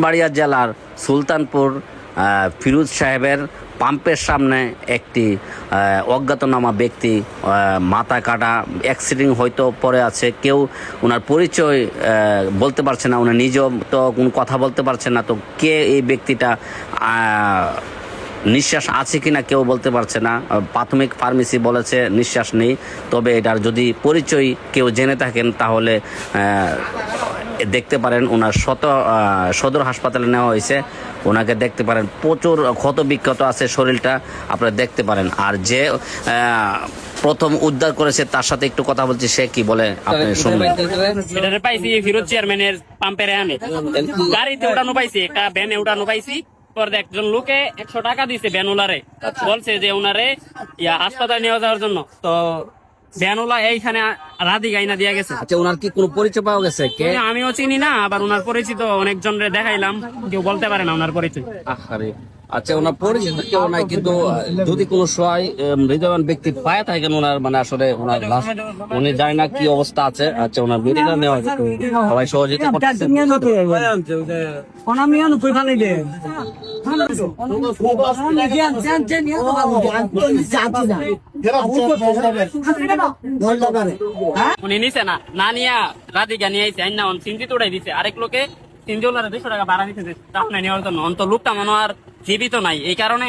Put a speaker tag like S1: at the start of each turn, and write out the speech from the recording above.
S1: বাড়িয়া জেলার সুলতানপুর ফিরোজ সাহেবের পাম্পের সামনে একটি অজ্ঞাতনামা ব্যক্তি মাথা কাটা অ্যাক্সিডেন্ট হয়তো পড়ে আছে। কেউ ওনার পরিচয় বলতে পারছে না, উনি নিজেও তো কোনো কথা বলতে পারছে না। তো কে এই ব্যক্তিটা, নিঃশ্বাস আছে কিনা কেউ বলতে পারছে না। প্রাথমিক ফার্মেসি বলেছে নিঃশ্বাস নেই। তবে এটার যদি পরিচয় কেউ জেনে থাকেন তাহলে দেখতে পারেন, ওনার সদর হাসপাতালে নেওয়া হয়েছে। ওনাকে দেখতে পারেন, প্রচুর ক্ষত বিক্ষত আছে শরীরটা, আপনারা দেখতে পারেন। আর যে প্রথম উদ্ধার করেছে তার সাথে একটু কথা বলছি, সে কি বলে আপনি শুনবেন।
S2: এটারে পাইছি ফিরোজ চেয়ারম্যানের পাম্পের আমি গাড়িতে উঠানো পাইছি, একটা ভ্যানে উঠানো পাইছি। পরে একজন লোকে 100 টাকা দিছে ভ্যানুলারে, বলছে যে ওনারে হাসপাতালে নিয়ে যাওয়ার জন্য। তো ভ্যানুলা এইখানে রাধি গাইনা দিয়া গেছে।
S1: আচ্ছা, ওনার কি কোনো পরিচয় পাওয়া গেছে? কে?
S2: আমিও চিনি না, আবার ওনার পরিচিত অনেকজনরে দেখাইলাম, কেউ বলতে পারে না ওনার পরিচয়।
S1: আরে আচ্ছা, ওনার পরিচিত কেউ নাই, কিন্তু যদি কোনো সহায় হৃদয়বান ব্যক্তি পায় থাকেন ওনার, মানে আসলে ওনার লাশ উনি জানি না কি অবস্থা আছে। আচ্ছা, ওনার মেডিকেল নেওয়া হয়েছে, সবাই সহযোগিতা করতেছে।
S2: উনি নিছে না, না নিয়া রাধিকা নিয়ে আইছে, আইনা সিনজি তোড়াই দিছে। আরেক লোকে সিনজি ওনারা 200 টাকা ভাড়া নিতে, তাহলে নেওয়ার জন্য। অন্ত লোকটা মনে আর জীবিত নাই, এই কারণে